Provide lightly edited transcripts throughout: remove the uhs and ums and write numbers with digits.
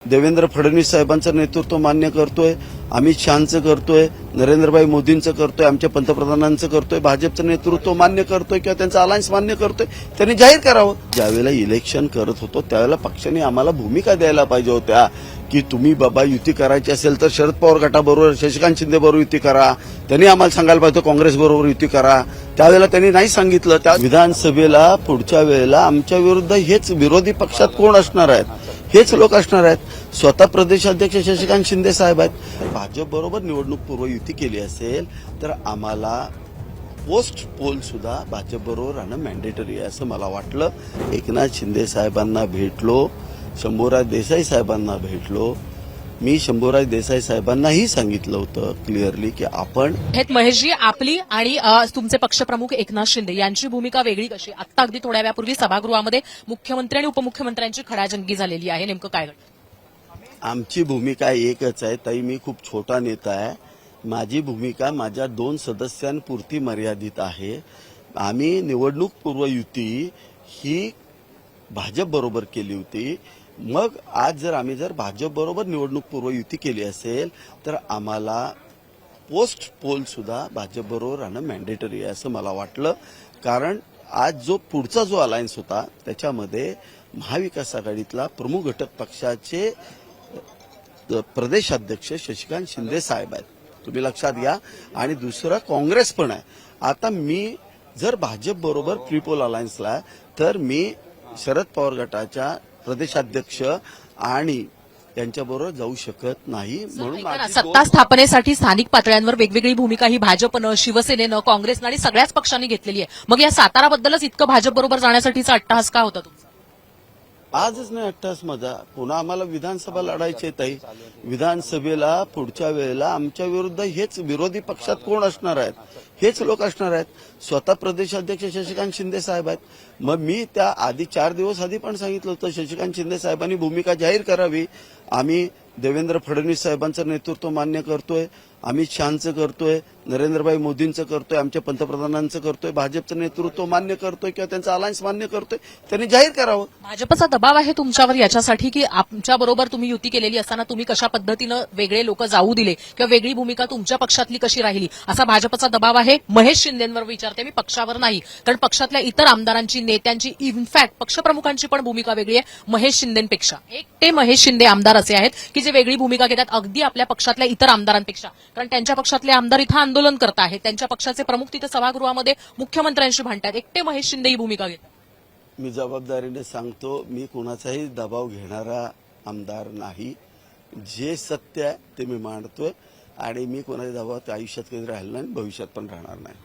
देवेंद्र फडणवीस साहेबांचं नेतृत्व मान्य करतोय, अमित शहाचं करतोय, नरेंद्रभाई मोदींचं करतोय, आमच्या पंतप्रधानांचं करतोय, भाजपचं नेतृत्व मान्य करतोय किंवा त्यांचं अलायन्स मान्य करतोय, त्यांनी जाहीर करावं. ज्यावेळेला इलेक्शन करत होतो त्यावेळेला पक्षाने आम्हाला भूमिका द्यायला पाहिजे होत्या की तुम्ही बाबा युती करायची असेल तर शरद पवार गटाबरोबर शशिकांत शिंदे बरोबर युती करा. त्यांनी आम्हाला सांगायला पाहिजे काँग्रेस बरोबर युती करा. त्यावेळेला त्यांनी नाही सांगितलं. त्या विधानसभेला पुढच्या वेळेला आमच्या विरुद्ध हेच विरोधी पक्षात कोण असणार आहेत, हेच लोक असणार आहेत. स्वतः प्रदेशाध्यक्ष शशिकांत शिंदे साहेब आहेत. भाजप बरोबर निवडणूक पूर्व युती केली असेल तर आम्हाला पोस्ट पोल सुद्धा भाजप बरोबर राहणं मॅन्डेटरी आहे असं मला वाटलं. एकनाथ शिंदे साहेबांना भेटलो, शंभूराज देसाई साहेबांना भेटलो. मी शंभूराज देसाई साहेबांनाही सांगितलं होतं क्लिअरली की आपण महेशजी, आपली आणि तुमचे पक्षप्रमुख एकनाथ शिंदे यांची भूमिका वेगळी कशी? आता अगदी थोड्या वेळापूर्वी सभागृहामध्ये मुख्यमंत्री आणि उपमुख्यमंत्र्यांची खडाजंगी झालेली आहे, नेमकं काय घडलं? आमची भूमिका एकच आहे ताई. मी खूप छोटा नेता आहे. माझी भूमिका माझ्या 2 सदस्यांपुरती मर्यादित आहे. आम्ही निवडणूक पूर्व युती ही भाजप बरोबर केली होती. मग आज जर भाजप बरोबर निवडणूक पूर्व युती केली असेल तर आम्हाला पोस्ट पोल सुद्धा भाजप बरोबर राहणं मॅन्डेटरी आहे असं मला वाटलं. कारण आज जो पुढचा जो अलायन्स होता त्याच्यामध्ये महाविकास आघाडीतला प्रमुख घटक पक्षाचे प्रदेशाध्यक्ष शशिकांत शिंदे साहेब आहेत, तुम्ही लक्षात घ्या. आणि दुसरं काँग्रेस पण आहे. आता मी जर भाजप बरोबर प्रीपोल अलायन्सला तर मी शरद पवार गटाच्या प्रदेशाध्यक्ष आणि त्यांच्याबरोबर जाऊ शकत नाही. म्हणून सत्ता स्थापनेसाठी स्थानिक पातळ्यांवर वेगवेगळी भूमिका ही भाजपनं, शिवसेनेनं, काँग्रेसनं आणि सगळ्याच पक्षांनी घेतलेली आहे. मग या साताराबद्दलच इतकं भाजप बरोबर जाण्यासाठीचा अट्टहास का होता तुमचा? आजच नाही अट्टहास माझा. पुन्हा आम्हाला विधानसभा लढायची ताई. विधानसभेला पुढच्या वेळेला आमच्या विरुद्ध हेच विरोधी पक्षात कोण असणार आहेत, हेच लोक असणार आहेत. स्वतः प्रदेशाध्यक्ष शशिकांत शिंदे साहेब आहेत. मग मी त्या आधी 4 दिवस आधी पण सांगितलं होतं शशिकांत शिंदे साहेबांनी भूमिका जाहीर करावी. आम्ही देवेंद्र फडणवीस साहेबांचं नेतृत्व मान्य करतोय, अमित शहाचं करतोय, नरेंद्रभाई मोदींचं करतोय, आमच्या पंतप्रधानांचं करतोय, भाजपचं नेतृत्व मान्य करतोय किंवा त्यांचं अलायन्स मान्य करतोय, त्यांनी जाहीर करावं. भाजपचा दबाव आहे तुमच्यावर याच्यासाठी की आमच्याबरोबर तुम्ही युती केलेली असताना तुम्ही कशा पद्धतीनं वेगळे लोक जाऊ दिले किंवा वेगळी भूमिका तुमच्या पक्षातली कशी राहिली असा भाजपचा दबाव आहे? महेश शिंदेंवर विचारते मी, पक्षावर नाही. कारण पक्षातल्या इतर आमदारांची, नेत्यांची, इनफॅक्ट पक्षप्रमुखांची पण भूमिका वेगळी आहे महेश शिंदेपेक्षा. एकटे महेश शिंदे आमदार असे आहेत की जे वेगळी भूमिका घेतात अगदी आपल्या पक्षातल्या इतर आमदारांपेक्षा. कारण त्यांच्या पक्षातले आमदार इथं आंदोलन करत आहेत, त्यांच्या पक्षाचे प्रमुख तिथे सभागृहामध्ये मुख्यमंत्र्यांशी भांडतात. एकटे महेश शिंदे ही भूमिका घेतात. मी जबाबदारीने सांगतो, मी कोणाचाही दबाव घेणारा आमदार नाही. जे सत्य आहे ते मी मांडतोय आणि मी कोणाच्या दबावात आयुष्यात कधी राहिलं नाही, भविष्यात पण राहणार नाही.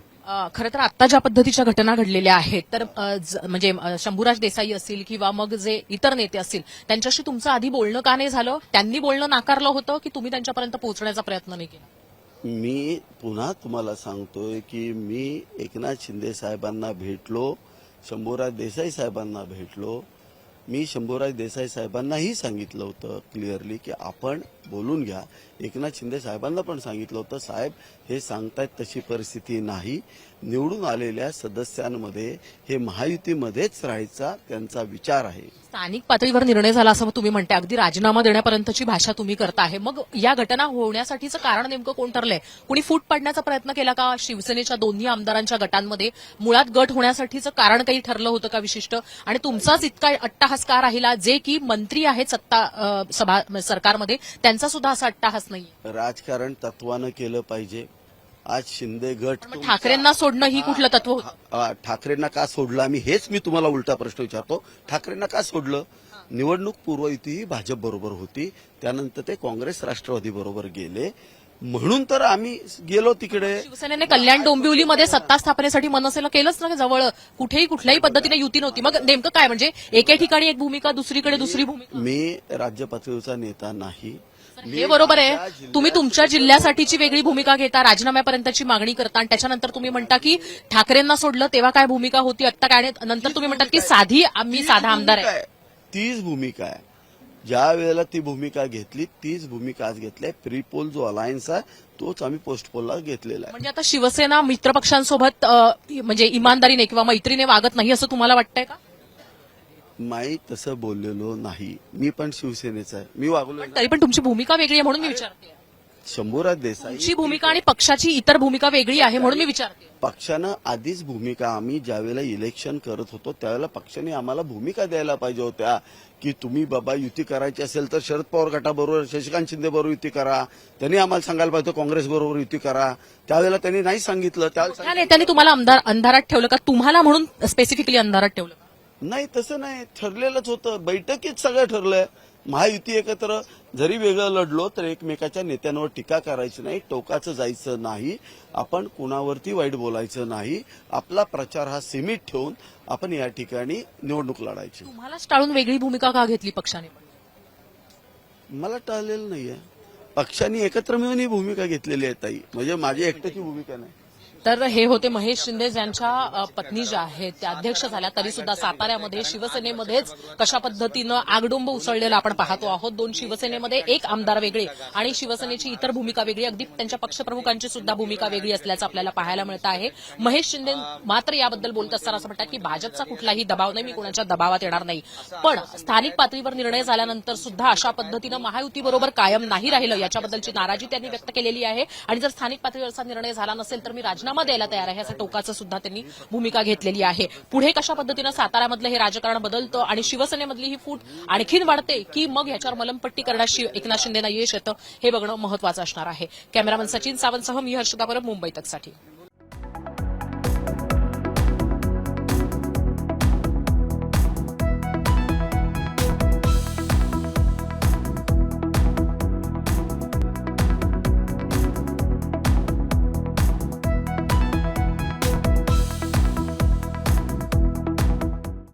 खरं तर आता ज्या पद्धतीच्या घटना घडलेल्या आहेत तर म्हणजे शंभूराज देसाई असतील किंवा मग जे इतर नेते असतील त्यांच्याशी तुमचं आधी बोलणं का नाही झालं? त्यांनी बोलणं नाकारलं होतं की तुम्ही त्यांच्यापर्यंत पोहोचण्याचा प्रयत्न नाही केला? मी पुन्हा तुम्हाला सांगतोय की मी एकनाथ शिंदे साहेबांना भेटलो, शंभूराज देसाई साहेबांना भेटलो. मी शंभूराज देसाई साहेबांनाही सांगितलं होतं क्लिअरली की आपण बोलून घ्या. एकनाथ शिंदे साहेबांना पण सांगितलं होतं साहेब हे सांगतायत तशी परिस्थिती नाही. निवडून आलेल्या सदस्यांमध्ये हे महायुतीमध्येच राहायचा त्यांचा विचार आहे. स्थानिक पातळीवर निर्णय झाला असं तुम्ही म्हणताय, अगदी राजीनामा देण्यापर्यंतची भाषा तुम्ही करताय. मग या घटना होण्यासाठीचं कारण नेमकं कोण ठरलंय? कुणी फूट पाडण्याचा प्रयत्न केला का शिवसेनेच्या दोन्ही आमदारांच्या गटांमध्ये? मुळात गट होण्यासाठीचं कारण काही ठरलं होतं का विशिष्ट? आणि तुमचाच इतका अट्टहास का राहिला? जे की मंत्री आहेत सत्ता सरकारमध्ये त्यांचा सुद्धा असा अट्टहास नाही. राजकारण तत्वानं केलं पाहिजे. आज शिंदे गट ठाकरेंना सोडणं ही कुठलं तत्व होतं? ठाकरेंना का सोडलं आम्ही हेच मी तुम्हाला उलटा प्रश्न विचारतो. ठाकरेंना का सोडलं? निवडणूक पूर्व युती ही भाजप बरोबर होती, त्यानंतर ते काँग्रेस राष्ट्रवादी बरोबर गेले म्हणून तर आम्ही गेलो तिकडे. शिवसेनेने कल्याण डोंबिवलीमध्ये सत्ता स्थापनेसाठी मनसेला केलंच ना जवळ. कुठेही कुठल्याही पद्धतीने युती नव्हती. मग नेमकं काय म्हणजे एके ठिकाणी एक भूमिका, दुसरीकडे दुसरी भूमिका? मी राज्य पातळीचा नेता नाही. हे बरोबर आहे. तुम्ही तुमच्या जिल्ह्यासाठीची वेगळी भूमिका घेता, राजीनाम्यापर्यंतची मागणी करता आणि त्याच्यानंतर तुम्ही म्हणता की ठाकरेंना सोडलं तेव्हा काय भूमिका होती, आत्ता काय? नंतर तुम्ही म्हणतात की आम्ही साधा आमदार आहे. तीच भूमिका आहे. ज्या वेळेला ती भूमिका घेतली तीच भूमिका आज घेतली. प्रीपोल जो अलायन्स आहे तोच आम्ही पोस्टपोलला घेतलेला आहे. म्हणजे आता शिवसेना मित्रपक्षांसोबत म्हणजे इमानदारीने किंवा मैत्रीने वागत नाही असं तुम्हाला वाटतंय का? मी तसं बोललेलो नाही. मी पण शिवसेनेचा आहे. मी वागलो नाही. तरी पण तुमची भूमिका वेगळी आहे म्हणून मी विचारते. शंभूराज देसाई तुमची भूमिका आणि पक्षाची इतर भूमिका वेगळी आहे म्हणून मी विचारते. पक्षानं आधीच भूमिका, आम्ही ज्यावेळेला इलेक्शन करत होतो त्यावेळेला पक्षाने आम्हाला भूमिका द्यायला पाहिजे होत्या की तुम्ही बाबा युती करायची असेल तर शरद पवार गटाबरोबर, शशिकांत शिंदे बरोबर युती करा. त्यांनी आम्हाला सांगायला पाहिजे काँग्रेस बरोबर युती करा. त्यावेळेला त्यांनी नाही सांगितलं. त्या नेत्यांनी तुम्हाला अंधारात ठेवलं का? तुम्हाला म्हणून स्पेसिफिकली अंधारात ठेवलं का? नाही, तसं नाही. ठरलेलंच होतं. बैठकीत सगळं ठरलंय. महायुती एकत्र जरी वेगळं लढलो तर एकमेकाच्या नेत्यांवर टीका करायची नाही, टोकाचं जायचं नाही, आपण कुणावरती वाईट बोलायचं नाही. आपला प्रचार हा सीमित ठेवून आपण या ठिकाणी निवडणूक लढायची. तुम्हालाच टाळून वेगळी भूमिका का घेतली पक्षाने? मला टाळलेलं नाहीये. पक्षाने एकत्र मिळून ही भूमिका घेतलेली आहे ताई. म्हणजे माझी एकट्याची भूमिका नाही. तर हे होते महेश शिंदे, ज्यांच्या पत्नी ज्या आहेत त्या अध्यक्ष झाल्या, तरी सुद्धा साताऱ्यामध्ये शिवसेनेमध्येच कशा पद्धतीनं आगडोंब उसळलेलं आपण पाहतो आहोत. 2 शिवसेनेमध्ये 1 आमदार वेगळे आणि शिवसेनेची इतर भूमिका वेगळी, अगदी त्यांच्या पक्षप्रमुखांची सुद्धा भूमिका वेगळी असल्याचं आपल्याला पाहायला मिळत आहे. महेश शिंदे मात्र याबद्दल बोलत असताना असं म्हणतात की भाजपचा कुठलाही दबाव नाही, मी कोणाच्या दबावात येणार नाही. पण स्थानिक पातळीवर निर्णय झाल्यानंतर सुद्धा अशा पद्धतीनं महायुतीबरोबर कायम नाही राहिलं, याच्याबद्दलची नाराजी त्यांनी व्यक्त केलेली आहे. आणि जर स्थानिक पातळीवरचा निर्णय झाला नसेल तर मी राजीनामा द्यायला तयार आहे, असं टोकाचं सुद्धा त्यांनी भूमिका घेतलेली आहे. पुढे कशा पद्धतीनं साताऱ्यामधलं हे राजकारण बदलतं आणि शिवसेनेमधली ही फूट आणखीन वाढते की मग याच्यावर मलमपट्टी करण्यास एकनाथ शिंदेना यश येतं, हे बघणं महत्वाचं असणार आहे. कॅमेरामन सचिन सावंतसह मी हर्षदा परब, मुंबई तकसाठी.